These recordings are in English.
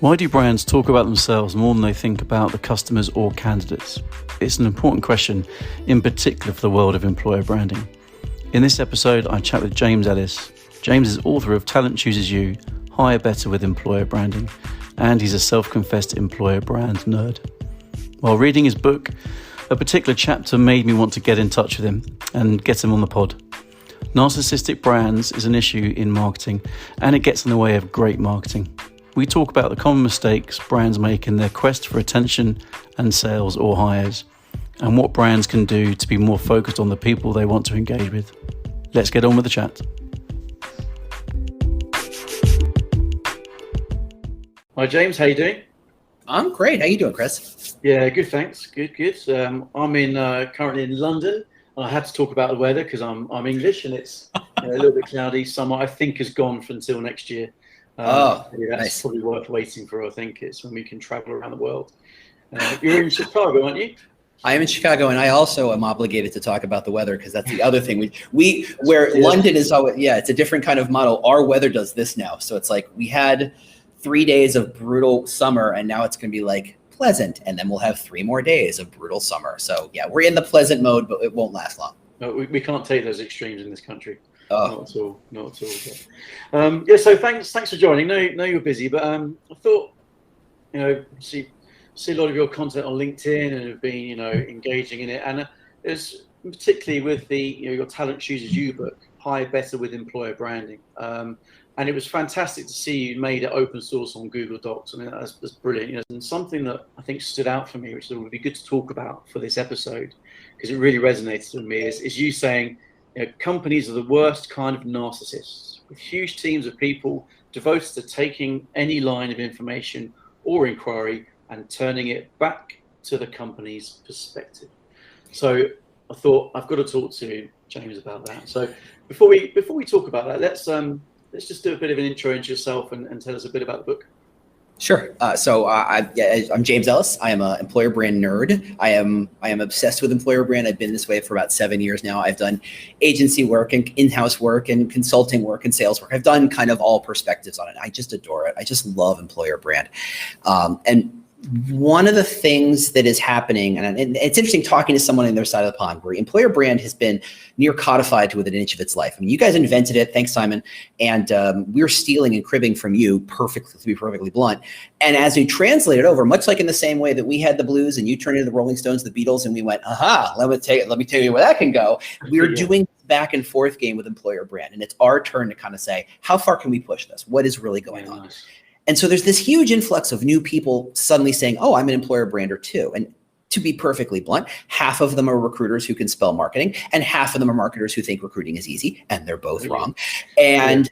Why do brands talk about themselves more than they think about the customers or candidates? It's an important question, in particular for the world of employer branding. In this episode, I chat with James Ellis. James is author of Talent Chooses You, Hire Better with Employer Branding, and he's a self-confessed employer brand nerd. While reading his book, a particular chapter made me want to get in touch with him and get him on the pod. Narcissistic brands is an issue in marketing, and it gets in the way of great marketing. We talk about the common mistakes brands make in their quest for attention and sales or hires, and what brands can do to be more focused on the people they want to engage with. Let's get on with the chat. Hi James, how you doing? I'm great. How you doing, Chris? Yeah, good, thanks. Good. I'm currently in London, and I had to talk about the weather because I'm English, and it's a little bit cloudy. Summer, I think, is gone for until next year. That's nice. Probably worth waiting for. I think it's when we can travel around the world. You're in Chicago, aren't you? I am in Chicago, and I also am obligated to talk about the weather because that's the other thing. London is always, it's a different kind of model. Our weather does this now, so it's like we had 3 days of brutal summer, and now it's going to be like pleasant, and then we'll have 3 more days of brutal summer. So yeah, we're in the pleasant mode, but it won't last long. No, we can't take those extremes in this country. Oh. Not at all. But, so thanks for joining. No, you're busy, but I thought, see a lot of your content on LinkedIn and have been, engaging in it, and it's particularly with the, your Talent Chooses You book, Hire Better with Employer Branding. And it was fantastic to see you made it open source on Google Docs. I mean, that's brilliant. And something that I think stood out for me, which would be good to talk about for this episode, because it really resonated with me, is you saying, companies are the worst kind of narcissists, with huge teams of people devoted to taking any line of information or inquiry and turning it back to the company's perspective. So I thought I've got to talk to James about that. So before we talk about that, let's just do a bit of an intro into yourself and tell us a bit about the book. Sure. I'm James Ellis. I am an employer brand nerd. I am obsessed with employer brand. I've been this way for about 7 years now. I've done agency work and in-house work and consulting work and sales work. I've done kind of all perspectives on it. I just adore it. I just love employer brand. And one of the things that is happening, and it's interesting talking to someone on their side of the pond, where employer brand has been near codified to within an inch of its life. I mean, you guys invented it. Thanks, Simon. And we're stealing and cribbing from you perfectly, to be perfectly blunt. And as we translate it over, much like in the same way that we had the blues and you turned into the Rolling Stones, the Beatles, and we went, let me tell you where that can go. We're doing back and forth game with employer brand. And it's our turn to kind of say, how far can we push this? What is really going on? Nice. And so there's this huge influx of new people suddenly saying, oh, I'm an employer brander too. And to be perfectly blunt, half of them are recruiters who can spell marketing, and half of them are marketers who think recruiting is easy, and they're both wrong. And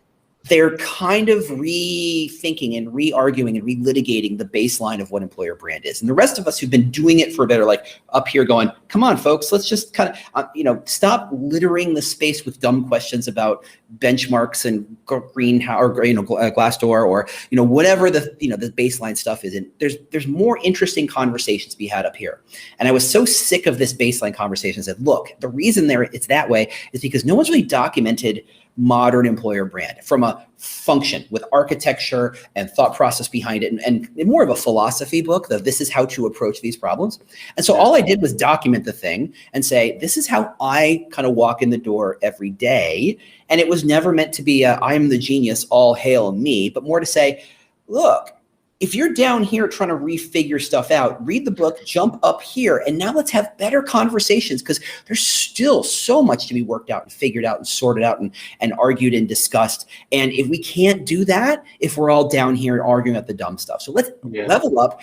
they're kind of rethinking and re-arguing and relitigating the baseline of what employer brand is. And the rest of us who've been doing it for a bit are like up here going, come on, folks, let's just kind of, stop littering the space with dumb questions about benchmarks and greenhouse or, Glassdoor or, whatever the baseline stuff is. And there's more interesting conversations to be had up here. And I was so sick of this baseline conversation. I said, look, the reason it's that way is because no one's really documented modern employer brand from a function with architecture and thought process behind it, and more of a philosophy book that this is how to approach these problems. And so all I did was document the thing and say, this is how I kind of walk in the door every day. And it was never meant to be I'm the genius, all hail me, but more to say, look, if you're down here trying to refigure stuff out, read the book, jump up here, and now let's have better conversations, because there's still so much to be worked out and figured out and sorted out and argued and discussed. And if we can't do that, if we're all down here arguing about the dumb stuff. So let's level up,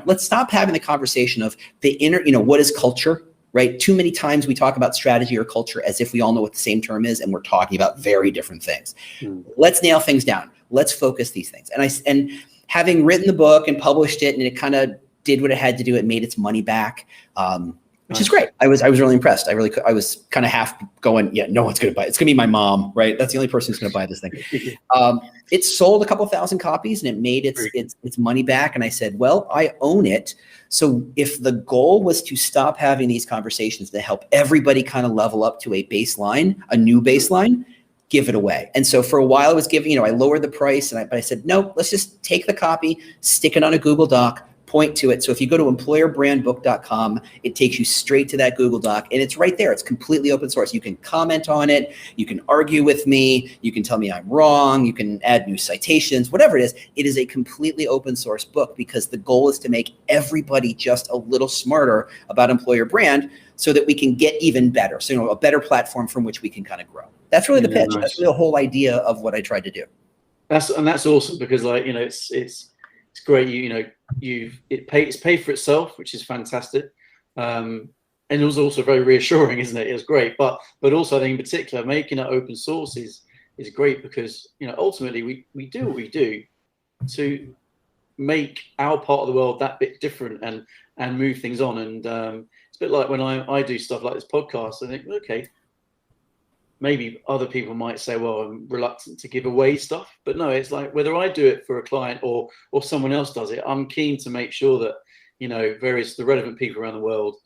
let's stop having the conversation of the inner, what is culture, right? Too many times we talk about strategy or culture as if we all know what the same term is, and we're talking about very different things. Let's nail things down. Let's focus these things. And having written the book and published it, and it kind of did what it had to do, it made its money back, which is great. I was really impressed. I was kind of half going, no one's going to buy it. It's going to be my mom, right? That's the only person who's going to buy this thing. It sold a couple thousand copies, and it made its money back. And I said, well, I own it. So if the goal was to stop having these conversations to help everybody kind of level up to a baseline, a new baseline, give it away. And so for a while I was giving, I lowered the price, but I said, no, let's just take the copy, stick it on a Google Doc, point to it. So if you go to employerbrandbook.com, it takes you straight to that Google Doc, and it's right there. It's completely open source. You can comment on it. You can argue with me. You can tell me I'm wrong. You can add new citations, whatever it is. It is a completely open source book because the goal is to make everybody just a little smarter about employer brand so that we can get even better. So, a better platform from which we can kind of grow. That's really the pitch. Nice. That's really the whole idea of what I tried to do. That's awesome because it's great. It's paid for itself, which is fantastic. And it was also very reassuring, isn't it? It was great. But also I think in particular, making it open source is great because, ultimately we do what we do to make our part of the world that bit different and move things on. And it's a bit like when I do stuff like this podcast, I think, okay, maybe other people might say, well, I'm reluctant to give away stuff, but no, it's like whether I do it for a client or someone else does it, I'm keen to make sure that, the relevant people around the world,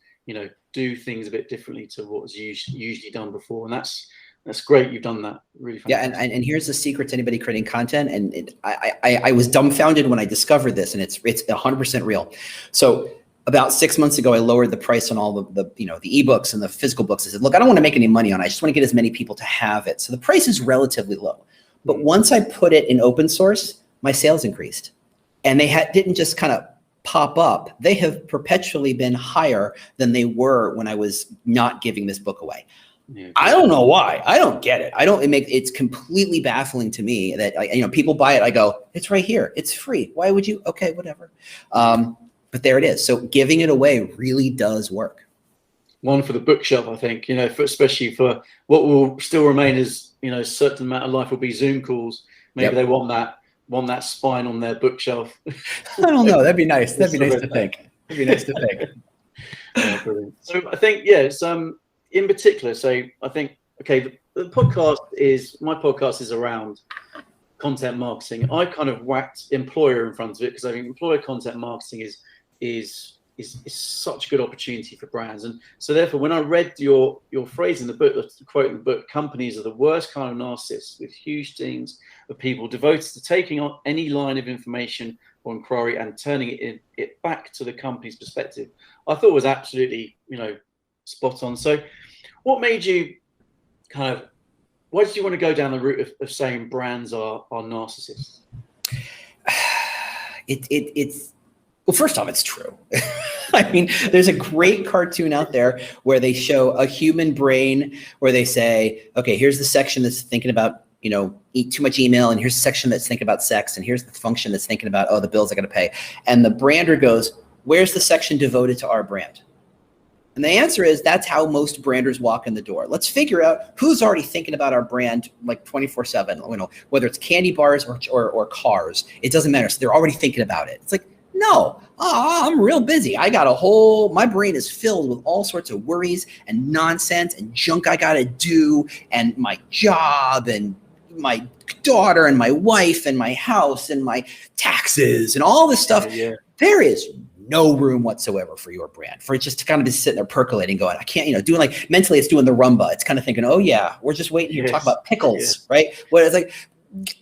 do things a bit differently to what was usually done before. And that's great. You've done that really fantastic. Yeah. And here's the secret to anybody creating content. And I was dumbfounded when I discovered this, and it's 100% real. So about 6 months ago, I lowered the price on all the ebooks and the physical books. I said, look, I don't want to make any money on it. I just want to get as many people to have it. So the price is relatively low. But once I put it in open source, my sales increased. And they didn't just kind of pop up. They have perpetually been higher than they were when I was not giving this book away. Yeah, I don't know why. I don't get it. It's completely baffling to me that people buy it. I go, it's right here. It's free. Why would you? Okay, whatever. But there it is. So giving it away really does work. One for the bookshelf, I think, especially for what will still remain as, a certain amount of life will be Zoom calls. Maybe they want that spine on their bookshelf. I don't know. That'd be nice. That'd be nice to think. Yeah, brilliant. So I think, it's in particular. So I think, okay, my podcast is around content marketing. I kind of whacked employer in front of it because I think employer content marketing is such a good opportunity for brands. And so therefore, when I read your phrase in the book, the quote in the book, companies are the worst kind of narcissists with huge teams of people devoted to taking on any line of information or inquiry and turning it back to the company's perspective, I thought was absolutely, spot on. So what made you why did you want to go down the route of saying brands are narcissists? Well, first off, it's true. I mean, there's a great cartoon out there where they show a human brain where they say, okay, here's the section that's thinking about, eat too much email. And here's the section that's thinking about sex. And here's the function that's thinking about, the bills I got to pay. And the brander goes, where's the section devoted to our brand? And the answer is that's how most branders walk in the door. Let's figure out who's already thinking about our brand like 24/7, whether it's candy bars or cars, it doesn't matter. So they're already thinking about it. It's like, no, I'm real busy. My brain is filled with all sorts of worries and nonsense and junk I got to do and my job and my daughter and my wife and my house and my taxes and all this stuff. Yeah. There is no room whatsoever for your brand, for it just to kind of be sitting there percolating, going, I can't, doing like mentally it's doing the rumba. It's kind of thinking, oh yeah, we're just waiting here to talk about pickles, right? Well, it's like,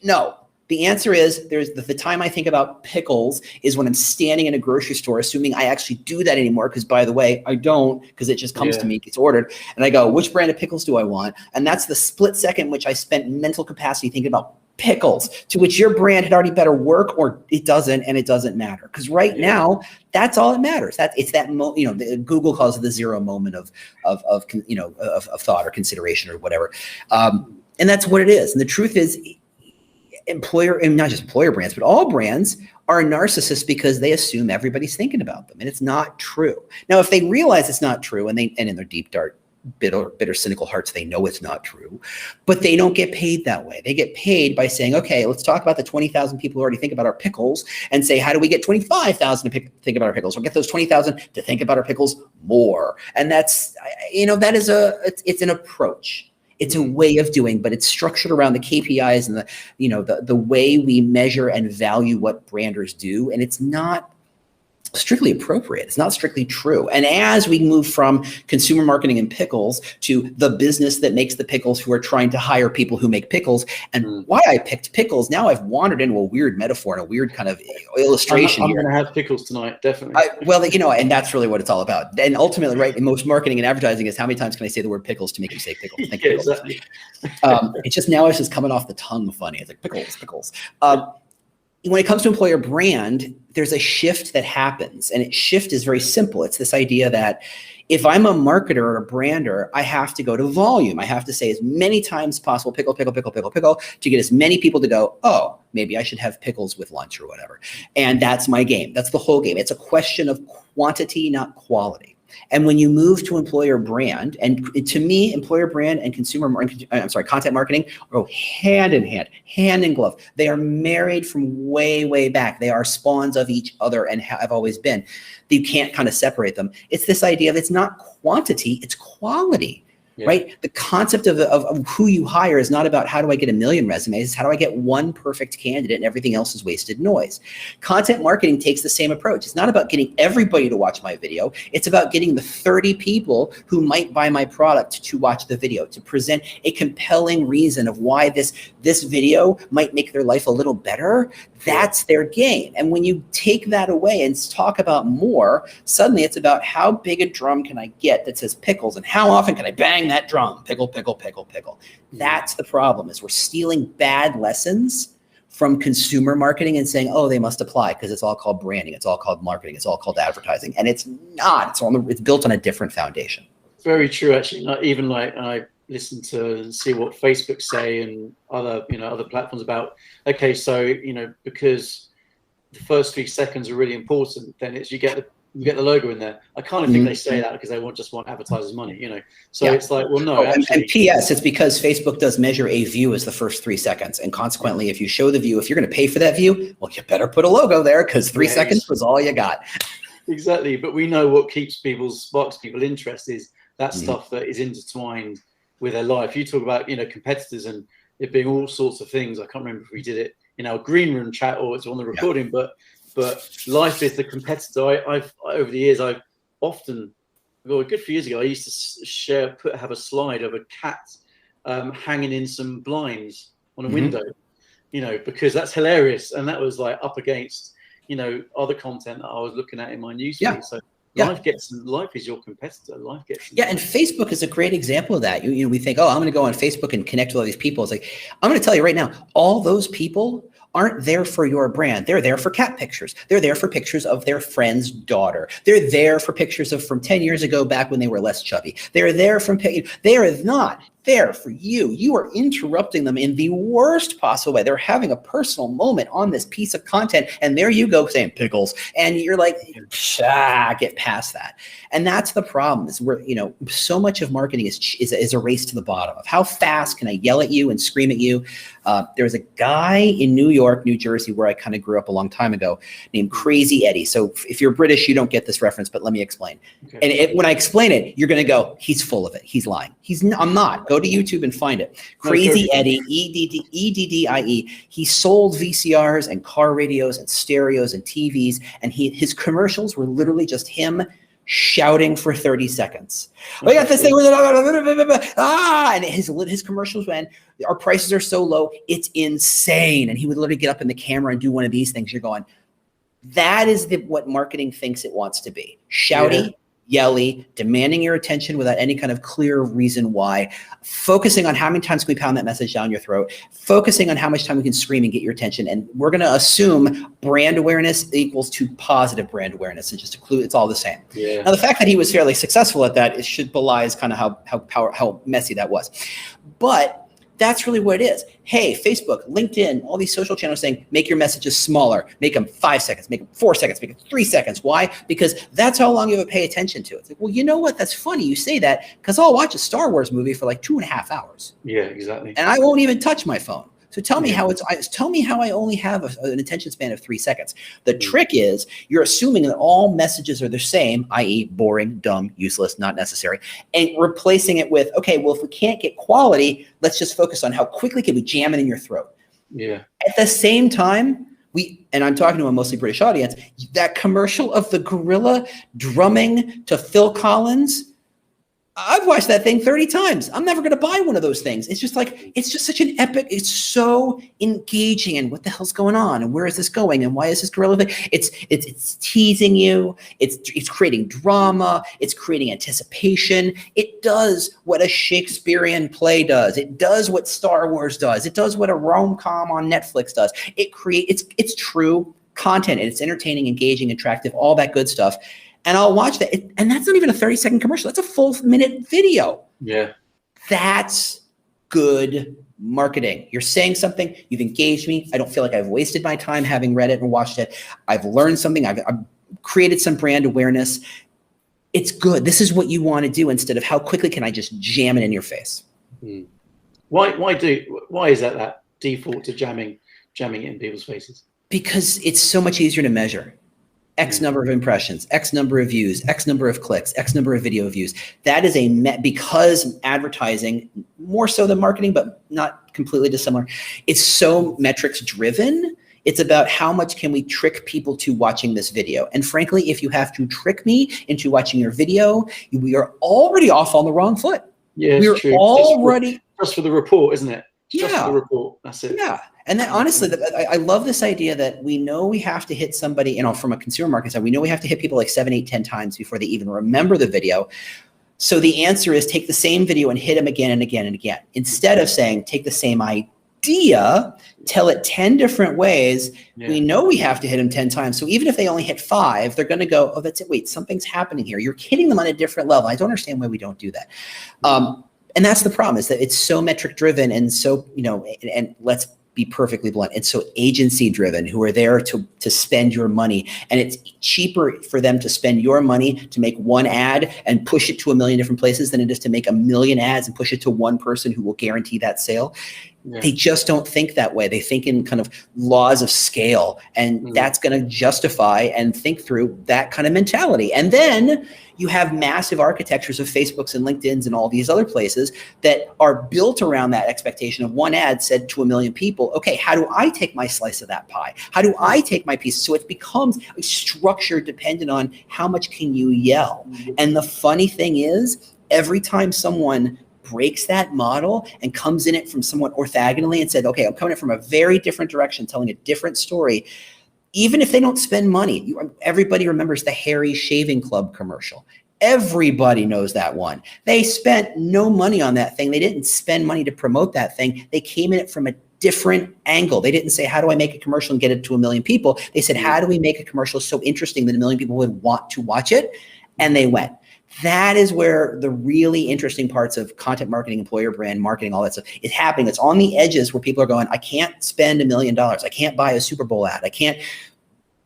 no. The answer is there's the time I think about pickles is when I'm standing in a grocery store, assuming I actually do that anymore. Because by the way, I don't, because it just comes to me, gets ordered. And I go, which brand of pickles do I want? And that's the split second in which I spent mental capacity thinking about pickles, to which your brand had already better work or it doesn't, and it doesn't matter. Because right now, that's all that matters. Google calls it the zero moment of thought or consideration or whatever. And that's what it is. And the truth is, not just employer brands, but all brands are narcissists because they assume everybody's thinking about them, and it's not true. Now, if they realize it's not true, and in their deep, dark, bitter, cynical hearts, they know it's not true, but they don't get paid that way. They get paid by saying, okay, let's talk about the 20,000 people who already think about our pickles and say, how do we get 25,000 to think about our pickles? Or get those 20,000 to think about our pickles more. And that's, it's an approach. It's a way of doing, but it's structured around the KPIs and the way we measure and value what branders do. And it's not strictly appropriate. It's not strictly true. And as we move from consumer marketing and pickles to the business that makes the pickles, who are trying to hire people who make pickles, and why I picked pickles, now I've wandered into a weird metaphor and a weird kind of illustration I'm here. going to have pickles tonight, definitely. Well, and that's really what it's all about. And ultimately, right, in most marketing and advertising is how many times can I say the word pickles to make you say pickles? Think Yeah, pickles. exactly. It's just now it's just coming off the tongue funny. It's like pickles. When it comes to employer brand, there's a shift that happens, and shift is very simple. It's this idea that if I'm a marketer or a brander, I have to go to volume. I have to say as many times as possible, pickle, to get as many people to go, oh, maybe I should have pickles with lunch or whatever. And that's my game. That's the whole game. It's a question of quantity, not quality. And when you move to employer brand, and to me, employer brand and content marketing go hand in hand, hand in glove. They are married from way, way back. They are spawns of each other and have always been. You can't kind of separate them. It's this idea of it's not quantity, it's quality. Yeah. Right? The concept of who you hire is not about how do I get 1 million resumes, it's how do I get one perfect candidate and everything else is wasted noise. Content marketing takes the same approach. It's not about getting everybody to watch my video. It's about getting the 30 people who might buy my product to watch the video, to present a compelling reason of why this video might make their life a little better. That's their game. And when you take that away and talk about more, suddenly it's about how big a drum can I get that says pickles and how often can I bang that drum? Pickle. That's the problem, is we're stealing bad lessons from consumer marketing and saying, oh, they must apply because it's all called branding. It's all called marketing. It's all called advertising. And it's not. It's built on a different foundation. Very true, actually. Not even like I listen to and see what Facebook say and other platforms about, okay, so, because the first 3 seconds are really important, then it's you get the logo in there. I kind of think they say that because they just want advertisers' money, So it's like, well, no, actually. And P.S., it's because Facebook does measure a view as the first 3 seconds. And consequently, if you show the view, if you're going to pay for that view, well, you better put a logo there because 3 seconds was all you got. Exactly. But we know what sparks people interest is that stuff that is intertwined with their life. You talk about, competitors and it being all sorts of things. I can't remember if we did it in our green room chat or it's on the recording, but life is the competitor. I've over the years, I've often, a good few years ago, I used to have a slide of a cat hanging in some blinds on a window, because that's hilarious. And that was like up against, other content that I was looking at in my newsfeed. Yeah. So life is your competitor. And Facebook is a great example of that. We think, oh, I'm going to go on Facebook and connect with all these people. It's like, I'm going to tell you right now, all those people aren't there for your brand. They're there for cat pictures. They're there for pictures of their friend's daughter. They're there for pictures from 10 years ago, back when they were less chubby. They're there they are not there for you. You are interrupting them in the worst possible way. They're having a personal moment on this piece of content, and there you go saying pickles, and you're like, get past that. And that's the problem, is where so much of marketing is a race to the bottom of how fast can I yell at you and scream at you. There's a guy in New York, New Jersey, where I kind of grew up a long time ago, named Crazy Eddie. So if you're British, you don't get this reference, but let me explain. Okay. And when I explain it, you're going to go, he's full of it. He's lying. I'm not. Go to YouTube and find it. Crazy Eddie, EDDIE. He sold VCRs and car radios and stereos and TVs, and his commercials were literally just him shouting for 30 seconds. We got this thing with and his commercials went, our prices are so low, it's insane. And he would literally get up in the camera and do one of these things. You're going, that is what marketing thinks it wants to be. Shouty, yelly, demanding your attention without any kind of clear reason why, focusing on how many times can we pound that message down your throat, focusing on how much time we can scream and get your attention. And we're going to assume brand awareness equals to positive brand awareness. And just to clue, it's all the same. Yeah. Now, the fact that he was fairly successful at that, it should belies kind of how messy that was. But that's really what it is. Hey, Facebook, LinkedIn, all these social channels saying, make your messages smaller, make them 5 seconds, make them 4 seconds, make them 3 seconds. Why? Because that's how long you have to pay attention to it. It's like, well, you know what? That's funny you say that, because I'll watch a Star Wars movie for like 2.5 hours. Yeah, exactly. And I won't even touch my phone. So tell me how I only have an attention span of 3 seconds. The trick is you're assuming that all messages are the same, i.e. boring, dumb, useless, not necessary, and replacing it with, okay, well, if we can't get quality, let's just focus on how quickly can we jam it in your throat. Yeah. At the same time, and I'm talking to a mostly British audience, that commercial of the gorilla drumming to Phil Collins, I've watched that thing 30 times. I'm never going to buy one of those things. It's just like, it's just such an epic, it's so engaging, and what the hell's going on, and where is this going, and why is this gorilla thing? It's teasing you. It's creating drama. It's creating anticipation. It does what a Shakespearean play does. It does what Star Wars does. It does what a rom-com on Netflix does. It's true content, and it's entertaining, engaging, attractive, all that good stuff. And I'll watch that. And that's not even a 30-second commercial. That's a full minute video. Yeah. That's good marketing. You're saying something, you've engaged me. I don't feel like I've wasted my time having read it and watched it. I've learned something. I've created some brand awareness. It's good. This is what you want to do, instead of how quickly can I just jam it in your face. Why is that default to jamming it in people's faces? Because it's so much easier to measure. X number of impressions, X number of views, X number of clicks, X number of video views. That is because advertising, more so than marketing, but not completely dissimilar, it's so metrics driven. It's about how much can we trick people to watching this video. And frankly, if you have to trick me into watching your video, we are already off on the wrong foot. Yeah, we're true. already just for the report, isn't it? Just yeah. for the report. That's it. Yeah. And then honestly, I love this idea that we know we have to hit somebody, from a consumer market side, we know we have to hit people like 7, 8, 10 times before they even remember the video. So the answer is take the same video and hit them again and again and again. Instead of saying, take the same idea, tell it 10 different ways. Yeah. We know we have to hit them 10 times. So even if they only hit 5, they're going to go, oh, that's it. Wait, something's happening here. You're hitting them on a different level. I don't understand why we don't do that. And that's the problem, is that it's so metric driven and so, and let's be perfectly blunt, it's so agency driven, who are there to spend your money. And it's cheaper for them to spend your money to make one ad and push it to 1 million different places than it is to make 1 million ads and push it to one person who will guarantee that sale. Yeah. They just don't think that way. They think in kind of laws of scale, and that's going to justify and think through that kind of mentality. And then you have massive architectures of Facebooks and LinkedIn's and all these other places that are built around that expectation of one ad said to 1 million people. Okay, how do I take my slice of that pie? How do I take my piece? So it becomes a structure dependent on how much can you yell. And the funny thing is, every time someone breaks that model and comes in it from somewhat orthogonally and said, okay, I'm coming in from a very different direction, telling a different story, even if they don't spend money. Everybody remembers the Harry Shaving Club commercial. Everybody knows that one. They spent no money on that thing. They didn't spend money to promote that thing. They came in it from a different angle. They didn't say, how do I make a commercial and get it to 1 million people? They said, how do we make a commercial so interesting that 1 million people would want to watch it? And they went. That is where the really interesting parts of content marketing, employer brand marketing, all that stuff is happening. It's on the edges where people are going, I can't spend $1 million. I can't buy a Super Bowl ad. I can't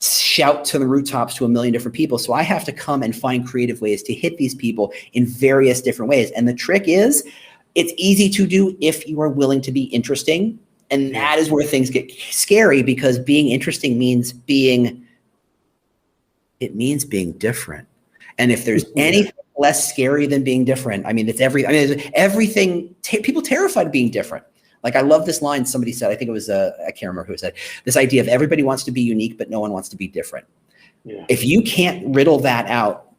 shout to the rooftops to 1 million different people. So I have to come and find creative ways to hit these people in various different ways. And the trick is, it's easy to do if you are willing to be interesting. And that is where things get scary, because being interesting means being different. And if there's anything less scary than being different, everything, people terrified of being different. Like, I love this line somebody said, I think it was, I can't remember who said, this idea of everybody wants to be unique, but no one wants to be different. Yeah. If you can't riddle that out,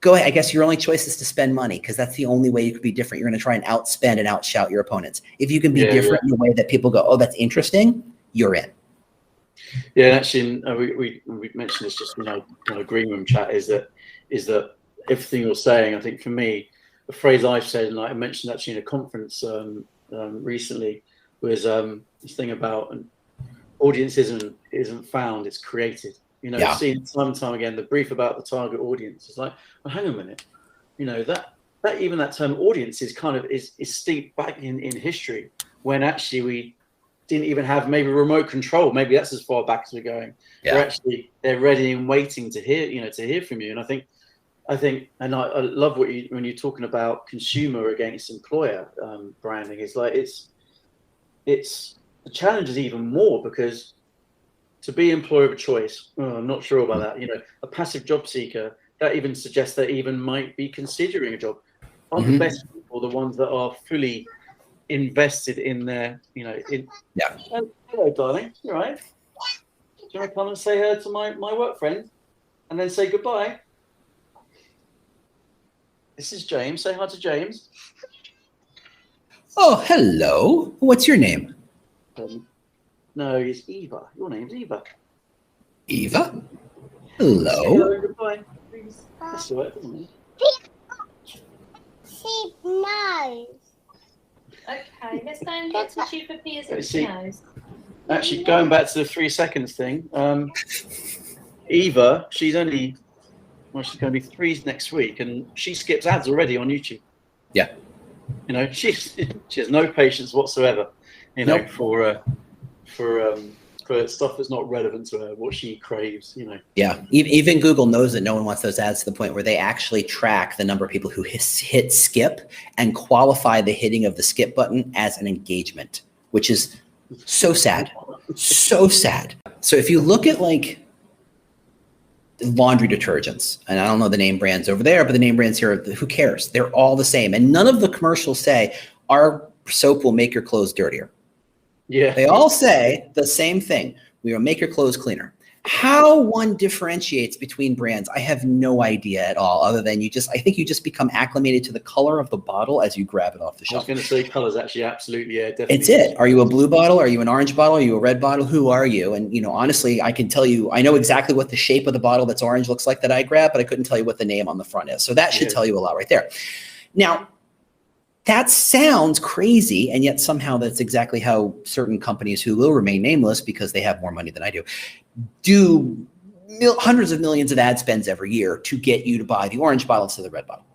go ahead. I guess your only choice is to spend money, because that's the only way you could be different. You're going to try and outspend and outshout your opponents. If you can be different in a way that people go, oh, that's interesting, you're in. Yeah, actually, we mentioned this just in our green room chat, is that everything you're saying, I think for me, the phrase I've said, and I mentioned actually in a conference recently, was this thing about audience isn't found, it's created. I've seen time and time again the brief about the target audience. It's like, well, hang on a minute, that even that term audience is kind of is steeped back in history, when actually we didn't even have maybe remote control. Maybe that's as far back as we're going. Yeah. They're ready and waiting to hear from you. And I think, and I love when you're talking about consumer against employer branding. It's like it's the challenge is even more, because to be employer of choice, I'm not sure about that. A passive job seeker, that even suggests they even might be considering a job. Aren't the best people the ones that are fully invested in their, Hello, darling. You all right? you want to come and say hello to my work friend and then say goodbye? This is James. Say hi to James. Oh, hello. What's your name? No, it's Eva. Your name's Eva. Eva? Hello. Say hello, goodbye. That's all right, isn't it? She knows. Okay, let's go and get to Super Pia's Let's she see. knows. Actually, going back to the 3 seconds thing, Eva, she's going to be 3 next week, and she skips ads already on YouTube. Yeah. You know, she has no patience whatsoever, you know, Nope. for stuff that's not relevant to her, what she craves, you know. Yeah, even Google knows that no one wants those ads to the point where they actually track the number of people who hit skip and qualify the hitting of the skip button as an engagement, which is so sad, so sad. So if you look at like laundry detergents, and I don't know the name brands over there, but the name brands here, who cares? They're all the same. And none of the commercials say our soap will make your clothes dirtier. Yeah. They all say the same thing. We will make your clothes cleaner. How one differentiates between brands, I have no idea at all, other than I think you just become acclimated to the color of the bottle as you grab it off the I was shelf. going to say colors, actually, absolutely, yeah, definitely. It's it. Are you a blue bottle? Are you an orange bottle? Are you a red bottle? Who are you? And, you know, honestly, I can tell you, I know exactly what the shape of the bottle that's orange looks like that I grab, but I couldn't tell you what the name on the front is. So that should tell you a lot right there. Now, that sounds crazy, and yet somehow that's exactly how certain companies who will remain nameless because they have more money than I do hundreds of millions of ad spends every year to get you to buy the orange bottle instead of the red bottle.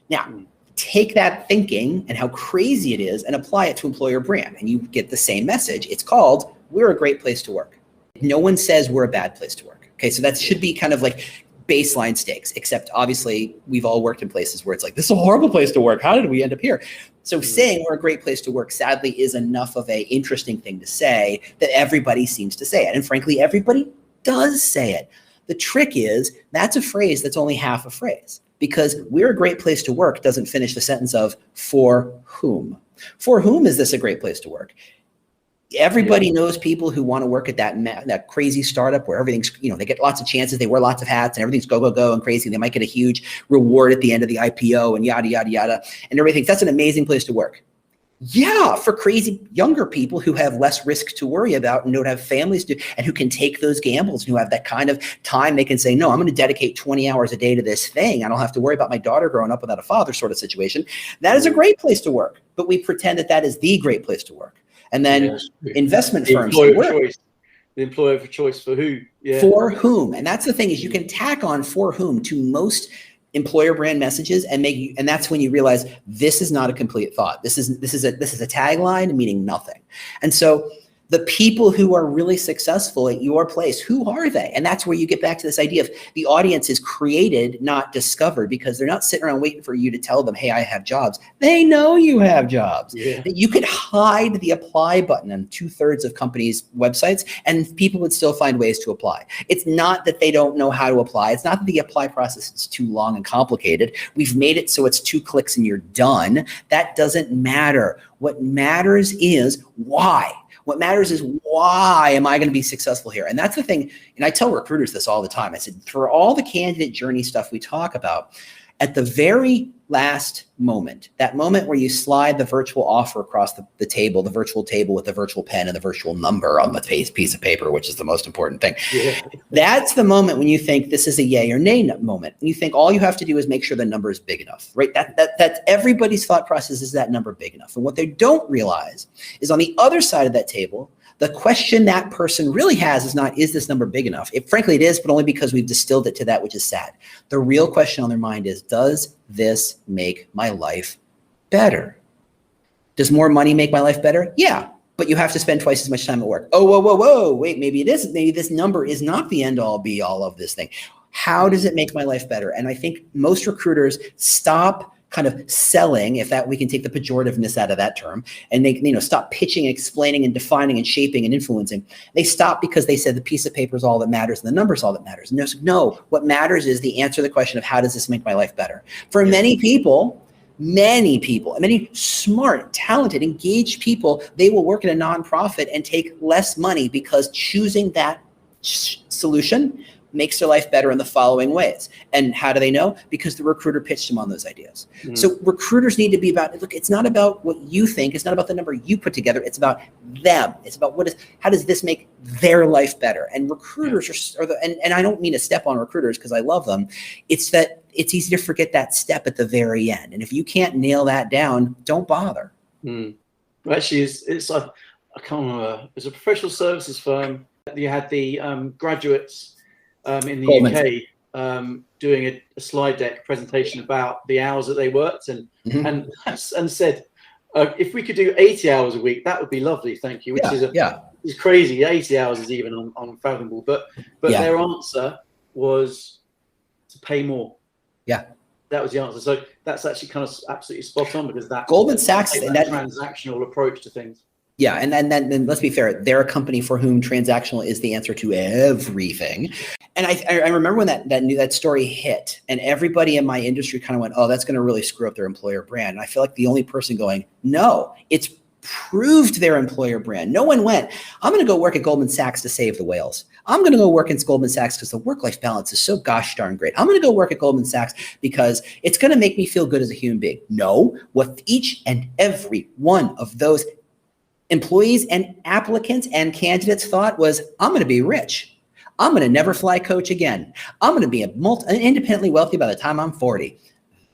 Now, take that thinking and how crazy it is and apply it to employer brand, and you get the same message. It's called, we're a great place to work. No one says we're a bad place to work. Okay, so that should be kind of like baseline stakes, except obviously we've all worked in places where it's like, this is a horrible place to work. How did we end up here? So saying we're a great place to work, sadly, is enough of a interesting thing to say that everybody seems to say it. And frankly, everybody does say it. The trick is that's a phrase that's only half a phrase, because we're a great place to work doesn't finish the sentence of for whom. For whom is this a great place to work? Everybody knows people who want to work at that crazy startup where everything's, you know, they get lots of chances, they wear lots of hats, and everything's go, go, go and crazy. They might get a huge reward at the end of the IPO and yada, yada, yada. And everybody thinks that's an amazing place to work. Yeah, for crazy younger people who have less risk to worry about and don't have families to, and who can take those gambles and who have that kind of time, they can say, no, I'm going to dedicate 20 hours a day to this thing. I don't have to worry about my daughter growing up without a father sort of situation. That is a great place to work, but we pretend that that is the great place to work. And then investment firms. The employer for choice for who? Yeah. For whom. And that's the thing is you can tack on for whom to most employer brand messages and that's when you realize this is not a complete thought. This is a tagline meaning nothing. And so the people who are really successful at your place, who are they? And that's where you get back to this idea of the audience is created, not discovered, because they're not sitting around waiting for you to tell them, hey, I have jobs. They know you have jobs. Yeah. You could hide the apply button on 2/3 of companies' websites and people would still find ways to apply. It's not that they don't know how to apply. It's not that the apply process is too long and complicated. We've made it so it's 2 clicks and you're done. That doesn't matter. What matters is why. What matters is why am I going to be successful here? And that's the thing. And I tell recruiters this all the time. I said, for all the candidate journey stuff we talk about, at the very last moment, that moment where you slide the virtual offer across the table, the virtual table with the virtual pen and the virtual number on the piece of paper, which is the most important thing. Yeah. That's the moment when you think this is a yay or nay moment. And you think all you have to do is make sure the number is big enough, right? That's everybody's thought process is that number big enough. And what they don't realize is on the other side of that table, the question that person really has is not, is this number big enough? Frankly, it is, but only because we've distilled it to that, which is sad. The real question on their mind is, does this make my life better? Does more money make my life better? Yeah, but you have to spend twice as much time at work. Oh, whoa, whoa, whoa, wait, maybe it is. Maybe this number is not the end all be all of this thing. How does it make my life better? And I think most recruiters stop kind of selling, if that we can take the pejorativeness out of that term, and they stop pitching, explaining, and defining, and shaping, and influencing. They stop because they said the piece of paper is all that matters and the number is all that matters. No, what matters is the answer to the question of how does this make my life better? For many people, many smart, talented, engaged people, they will work in a nonprofit and take less money because choosing that solution makes their life better in the following ways. And how do they know? Because the recruiter pitched them on those ideas. So recruiters need to be about, look, it's not about what you think. It's not about the number you put together. It's about them. It's about how does this make their life better? And recruiters and I don't mean to step on recruiters because I love them. It's that it's easy to forget that step at the very end. And if you can't nail that down, don't bother. Actually, it's I can't remember. It's a professional services firm. You had the graduates in the UK doing a slide deck presentation about the hours that they worked and said, if we could do 80 hours a week, that would be lovely, thank you. Which is crazy. 80 hours is even unfathomable. But their answer was to pay more. Yeah. That was the answer. So that's actually kind of absolutely spot on, because that Goldman Sachs and that transactional approach to things. Yeah, and then let's be fair, they're a company for whom transactional is the answer to everything. And I remember when that story hit, and everybody in my industry kind of went, oh, that's going to really screw up their employer brand. And I feel like the only person going, no, it's proved their employer brand. No one went, I'm going to go work at Goldman Sachs to save the whales. I'm going to go work at Goldman Sachs because the work-life balance is so gosh darn great. I'm going to go work at Goldman Sachs because it's going to make me feel good as a human being. No, what each and every one of those employees and applicants and candidates thought was, I'm going to be rich. I'm going to never fly coach again. I'm going to be independently wealthy by the time I'm 40.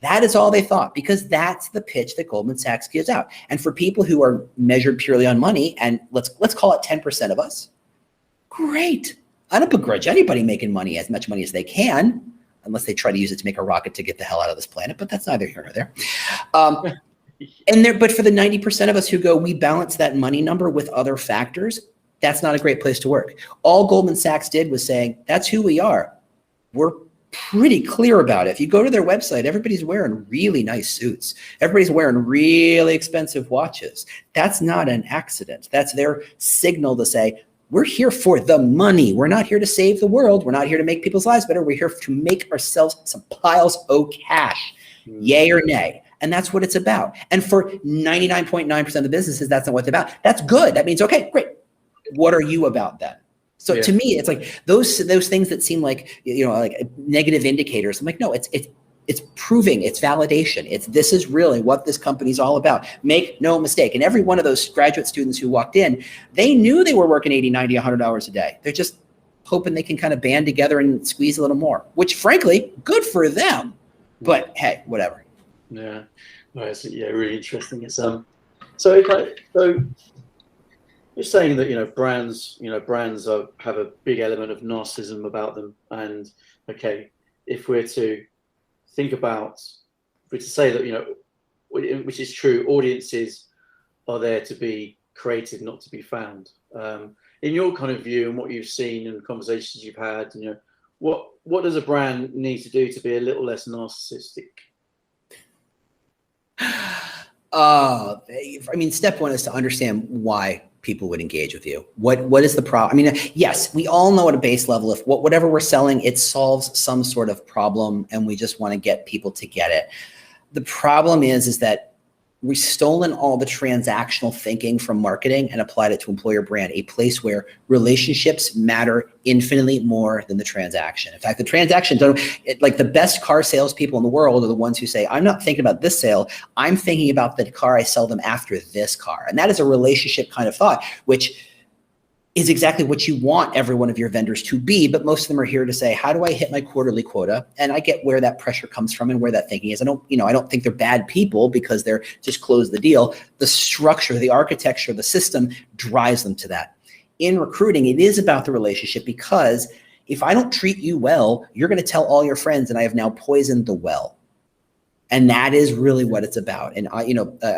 That is all they thought, because that's the pitch that Goldman Sachs gives out. And for people who are measured purely on money, and let's call it 10% of us, great. I don't begrudge anybody making money, as much money as they can, unless they try to use it to make a rocket to get the hell out of this planet, but that's neither here nor there. But for the 90% of us who go, we balance that money number with other factors, that's not a great place to work. All Goldman Sachs did was saying, that's who we are. We're pretty clear about it. If you go to their website, everybody's wearing really nice suits. Everybody's wearing really expensive watches. That's not an accident. That's their signal to say, we're here for the money. We're not here to save the world. We're not here to make people's lives better. We're here to make ourselves some piles of cash, yay or nay. And that's what it's about. And for 99.9% of the businesses, that's not what it's about. That's good. That means, okay, great. What are you about then? So to me, it's like those things that seem like, like negative indicators. I'm like, no, it's proving, it's validation. This is really what this company's all about. Make no mistake. And every one of those graduate students who walked in, they knew they were working 80, 90, 100 hours a day. They're just hoping they can kind of band together and squeeze a little more, which frankly, good for them. But hey, whatever. Yeah, well, it's really interesting. It's so you're saying that brands have a big element of narcissism about them, and okay, if we're to think about, if we're to say that which is true, audiences are there to be created, not to be found. In your kind of view and what you've seen and conversations you've had, what does a brand need to do to be a little less narcissistic? Step one is to understand why people would engage with you. What is the problem? Yes, we all know at a base level, if whatever we're selling, it solves some sort of problem and we just want to get people to get it. The problem is that we've stolen all the transactional thinking from marketing and applied it to employer brand, a place where relationships matter infinitely more than the transaction. In fact, the transaction, like the best car salespeople in the world are the ones who say, I'm not thinking about this sale, I'm thinking about the car I sell them after this car. And that is a relationship kind of thought, which is exactly what you want every one of your vendors to be, but most of them are here to say, how do I hit my quarterly quota? And I get where that pressure comes from and where that thinking is. I don't think they're bad people because they're just close the deal. The structure, the architecture, the system drives them to that. In recruiting, it is about the relationship, because if I don't treat you well, you're going to tell all your friends and I have now poisoned the well. And that is really what it's about. And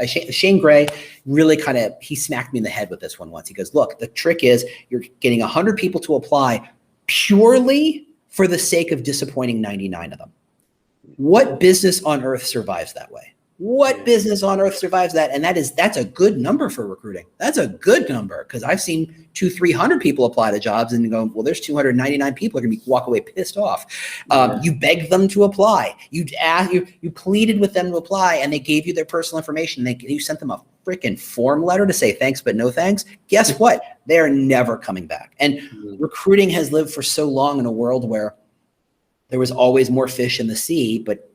Shane Gray really he smacked me in the head with this one once. He goes, look, the trick is you're getting 100 people to apply purely for the sake of disappointing 99 of them. What business on earth survives that way? What business on earth survives that? And that's a good number for recruiting. That's a good number, because I've seen 200-300 people apply to jobs and go, well, there's 299 people are going to walk away pissed off. You begged them to apply. You pleaded with them to apply, and they gave you their personal information. You sent them a freaking form letter to say thanks but no thanks. Guess what? They're never coming back. And recruiting has lived for so long in a world where there was always more fish in the sea, but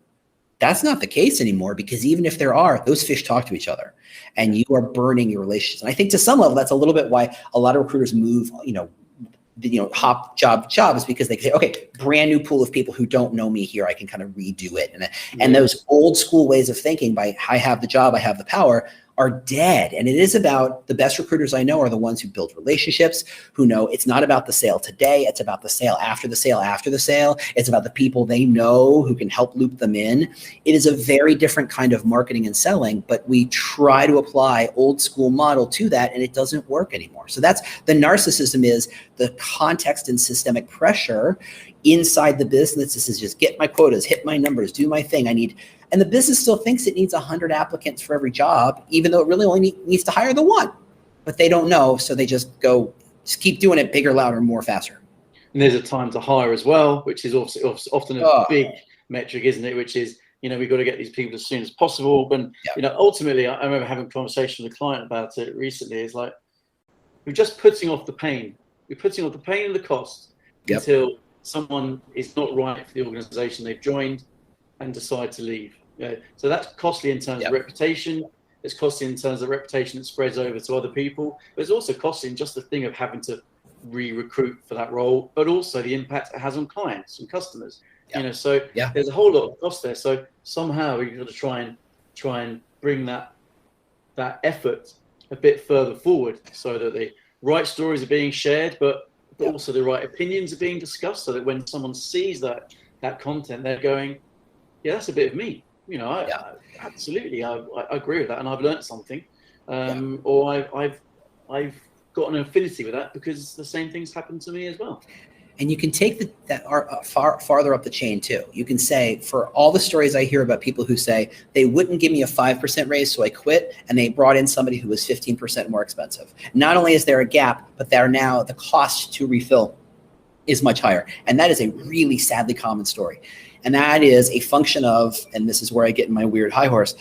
that's not the case anymore, because even if there are, those fish talk to each other, and you are burning your relationships. And I think to some level, that's a little bit why a lot of recruiters move, hop jobs, because they say, okay, brand new pool of people who don't know me here, I can kind of redo it. And those old school ways of thinking, by I have the job, I have the power, are dead. And it is about, the best recruiters I know are the ones who build relationships, who know it's not about the sale today, it's about the sale after the sale after the sale. It's about the people they know who can help loop them in. It is a very different kind of marketing and selling, but we try to apply old school model to that, and it doesn't work anymore. So that's the narcissism, is the context and systemic pressure inside the business. This is just get my quotas, hit my numbers, do my thing. And the business still thinks it needs 100 applicants for every job, even though it really only needs to hire the one. But they don't know, so they just keep doing it bigger, louder, more, faster. And there's a time to hire as well, which is often a big metric, isn't it? Which is, we've got to get these people as soon as possible. But ultimately, I remember having a conversation with a client about it recently. It's like, we're just putting off the pain. We're putting off the pain and the cost until someone is not right for the organization they've joined and decide to leave. So that's costly in terms of reputation. It's costly in terms of reputation that spreads over to other people. But it's also costly in just the thing of having to re-recruit for that role, but also the impact it has on clients and customers. So there's a whole lot of cost there. So somehow you've got to try and bring that effort a bit further forward, so that the right stories are being shared, but also the right opinions are being discussed, so that when someone sees that content, they're going, yeah, that's a bit of me. Absolutely, I agree with that, and I've learned something, or I've got an affinity with that because the same things happen to me as well. And you can take that farther up the chain too. You can say, for all the stories I hear about people who say they wouldn't give me a 5% raise, so I quit, and they brought in somebody who was 15% more expensive. Not only is there a gap, but now the cost to refill is much higher. And that is a really sadly common story. And that is a function of, and this is where I get in my weird high horse,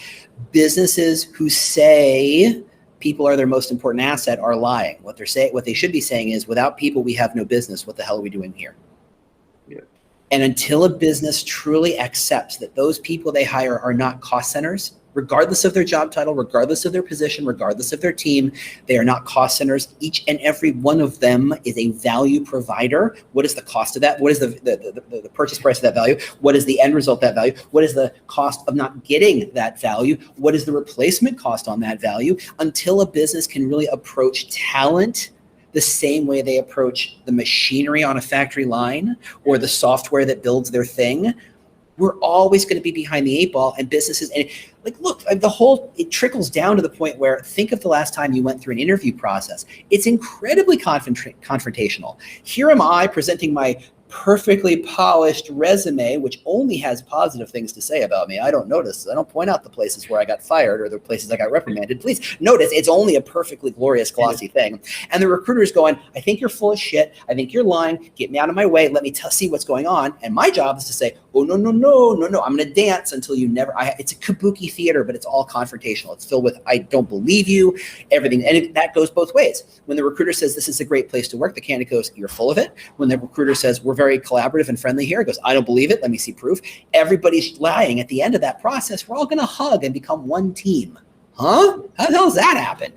businesses who say people are their most important asset are lying. What they should be saying is, without people, we have no business. What the hell are we doing here? Yeah. And until a business truly accepts that those people they hire are not cost centers, regardless of their job title, regardless of their position, regardless of their team, they are not cost centers. Each and every one of them is a value provider. What is the cost of that? What is the purchase price of that value? What is the end result of that value? What is the cost of not getting that value? What is the replacement cost on that value? Until a business can really approach talent the same way they approach the machinery on a factory line or the software that builds their thing, we're always going to be behind the 8 ball. And businesses, and it trickles down to the point where, think of the last time you went through an interview process. It's incredibly confrontational. Here am I presenting my perfectly polished resume, which only has positive things to say about me. I don't point out the places where I got fired or the places I got reprimanded. Please notice it's only a perfectly glorious, glossy thing. And the recruiter's going, I think you're full of shit. I think you're lying. Get me out of my way. Let me see what's going on. And my job is to say, oh, no. I'm going to dance until you never, it's a kabuki theater, but it's all confrontational. It's filled with, I don't believe you, everything. And that goes both ways. When the recruiter says, this is a great place to work, the candidate goes, you're full of it. When the recruiter says, we're very collaborative and friendly here, it goes, I don't believe it. Let me see proof. Everybody's lying. At the end of that process, we're all going to hug and become one team. Huh? How the hell does that happen?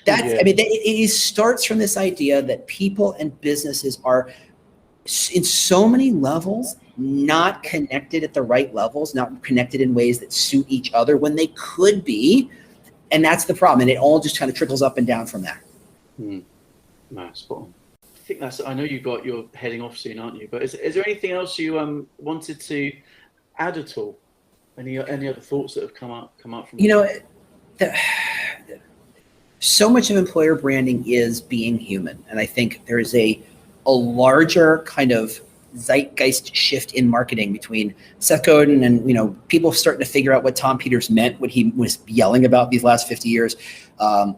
It starts from this idea that people and businesses are in so many levels not connected at the right levels, not connected in ways that suit each other when they could be. And that's the problem. And it all just kind of trickles up and down from that. No, spot on. I think I know you're heading off soon, aren't you? But is there anything else you wanted to add at all? Any other thoughts that have come up from so much of employer branding is being human. And I think there is a larger kind of zeitgeist shift in marketing between Seth Godin and, people starting to figure out what Tom Peters meant, what he was yelling about these last 50 years.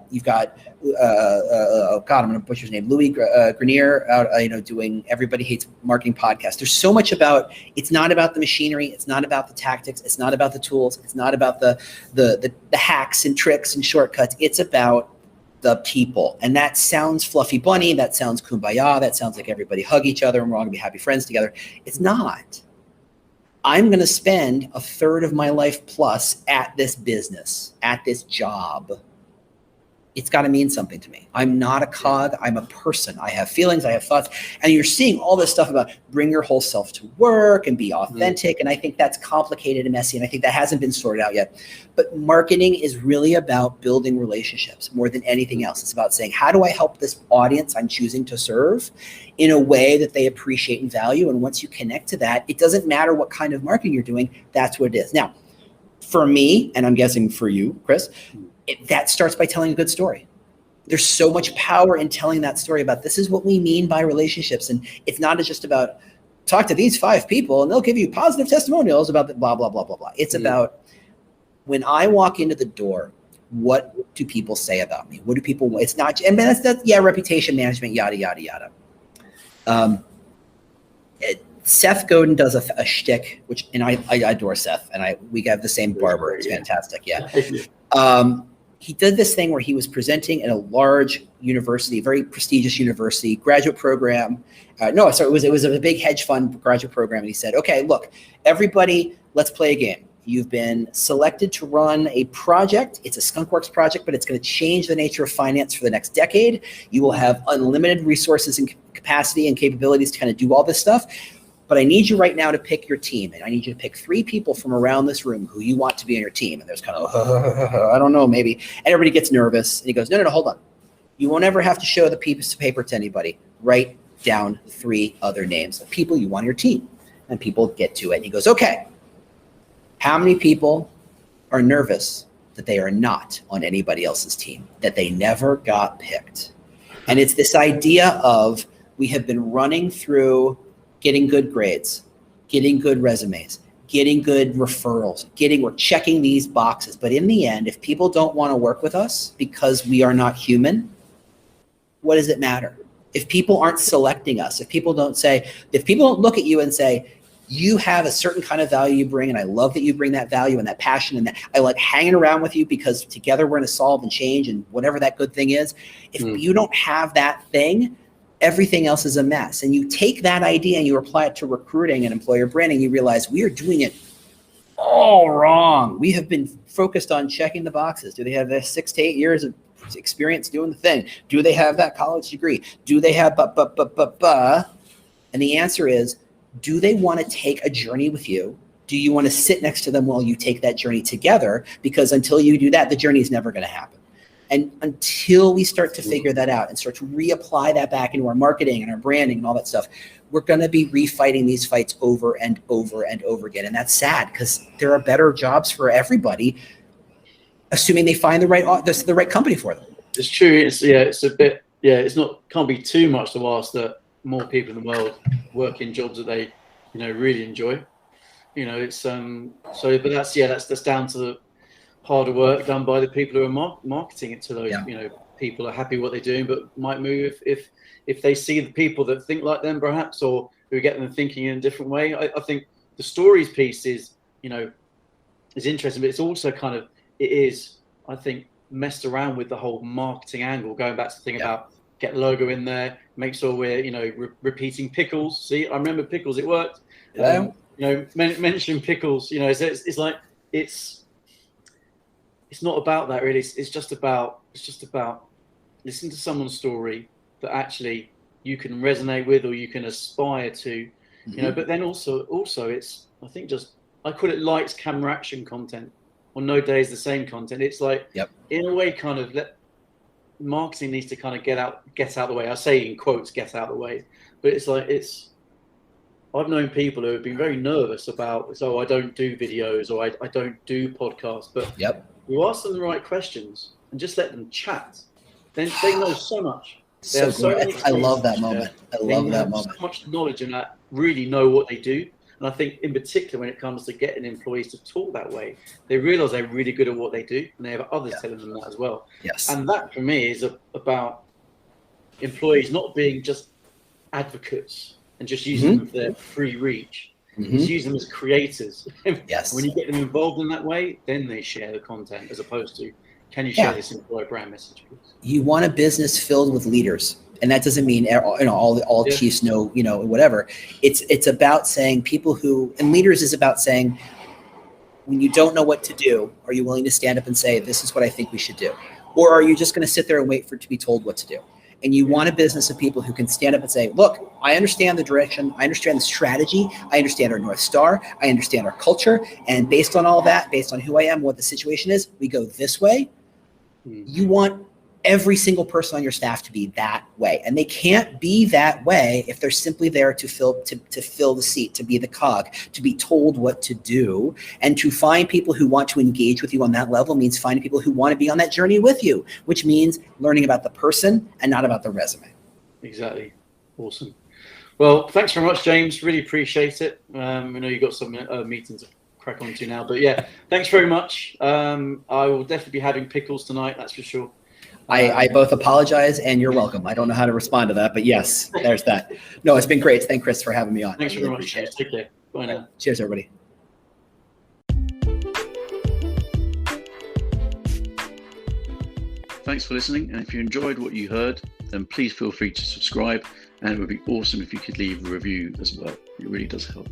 You've got, I'm going to butcher his name, Louis Grenier out, doing Everybody Hates Marketing podcast. There's so much about, it's not about the machinery. It's not about the tactics. It's not about the tools. It's not about the hacks and tricks and shortcuts. It's about the people. And that sounds fluffy bunny. That sounds kumbaya. That sounds like everybody hug each other and we're all gonna be happy friends together. It's not. I'm gonna spend a third of my life plus at this business, at this job. It's got to mean something to me. I'm not a cog. I'm a person. I have feelings. I have thoughts. And you're seeing all this stuff about bring your whole self to work and be authentic. And I think that's complicated and messy. And I think that hasn't been sorted out yet. But marketing is really about building relationships more than anything else. It's about saying, how do I help this audience I'm choosing to serve in a way that they appreciate and value? And once you connect to that, it doesn't matter what kind of marketing you're doing. That's what it is. Now, for me, and I'm guessing for you, Chris, that starts by telling a good story. There's so much power in telling that story about this is what we mean by relationships. And it's not just about talk to these 5 people and they'll give you positive testimonials about the blah, blah, blah, blah, blah. It's about when I walk into the door, what do people say about me? What do people, it's not, and that's reputation management, yada, yada, yada. Seth Godin does a shtick, and I adore Seth, and we have the same barber. It's fantastic. Yeah. He did this thing where he was presenting at a large university, very prestigious university, graduate program. It was a big hedge fund graduate program. And he said, okay, look, everybody, let's play a game. You've been selected to run a project. It's a skunkworks project, but it's going to change the nature of finance for the next decade. You will have unlimited resources and capacity and capabilities to kind of do all this stuff. But I need you right now to pick your team. And I need you to pick 3 people from around this room who you want to be on your team. And there's kind of, I don't know, maybe. And everybody gets nervous. And he goes, no, hold on. You won't ever have to show the piece of paper to anybody. Write down 3 other names of people you want on your team. And people get to it. And he goes, okay, how many people are nervous that they are not on anybody else's team, that they never got picked? And it's this idea of we have been running through getting good grades, getting good resumes, getting good referrals, we're checking these boxes. But in the end, if people don't want to work with us because we are not human, what does it matter? If people aren't selecting us, if people don't look at you and say, you have a certain kind of value you bring, and I love that you bring that value and that passion, and that I like hanging around with you because together we're going to solve and change and whatever that good thing is. If you don't have that thing, everything else is a mess. And you take that idea and you apply it to recruiting and employer branding, you realize we are doing it all wrong. We have been focused on checking the boxes. Do they have 6 to 8 years of experience doing the thing? Do they have that college degree? Do they have And the answer is, do they want to take a journey with you? Do you want to sit next to them while you take that journey together? Because until you do that, the journey is never going to happen. And until we start to figure that out and start to reapply that back into our marketing and our branding and all that stuff, we're going to be refighting these fights over and over and over again. And that's sad because there are better jobs for everybody, assuming they find the right company for them. It's true. It's a bit. It's not. Can't be too much to ask that more people in the world work in jobs that they, really enjoy. It's But that's down to the harder work done by the people who are marketing it to those, people are happy what they're doing, but might move if they see the people that think like them, perhaps, or who get them thinking in a different way. I think the stories piece is interesting, but it's also I think, messed around with the whole marketing angle, going back to the thing about get logo in there, make sure we're, repeating pickles. See, I remember pickles, it worked. Mention pickles, it's like, it's not about that really. It's just about listening to someone's story that actually you can resonate with or you can aspire to, but then also it's, I think I call it lights, camera, action content, or no day is the same content. It's like, in a way, kind of marketing needs to kind of get out of the way. I say in quotes, get out of the way, but it's like, I've known people who have been very nervous about, so I don't do videos or I don't do podcasts, but you ask them the right questions and just let them chat, then they know so much. They have so many I love that skills, moment. I they love that have moment. so much knowledge and that really know what they do. And I think in particular, when it comes to getting employees to talk that way, they realize they're really good at what they do, and they have others telling them that as well. Yes. And that for me is about employees not being just advocates and just using them for their free reach. It's use them as creators. Yes. When you get them involved in that way, then they share the content, as opposed to, can you share this employer brand message, please? You want a business filled with leaders. And that doesn't mean all chiefs know, whatever. It's about saying people who, and leaders is about saying, when you don't know what to do, are you willing to stand up and say, this is what I think we should do? Or are you just going to sit there and wait for it to be told what to do? And you want a business of people who can stand up and say, look, I understand the direction. I understand the strategy. I understand our North Star. I understand our culture. And based on all that, based on who I am, what the situation is, we go this way. You want every single person on your staff to be that way. And they can't be that way if they're simply there to fill the seat, to be the cog, to be told what to do. And to find people who want to engage with you on that level means finding people who want to be on that journey with you, which means learning about the person and not about the resume. Exactly. Awesome. Well, thanks very much, James. Really appreciate it. I know you've got some meetings to crack on to now, but yeah, thanks very much. I will definitely be having pickles tonight, that's for sure. I both apologize and you're welcome. I don't know how to respond to that, but yes, there's that. No, it's been great. Thank Chris for having me on. Thanks very much, James. Take care. Bye now. Cheers, everybody. Thanks for listening. And if you enjoyed what you heard, then please feel free to subscribe. And it would be awesome if you could leave a review as well. It really does help.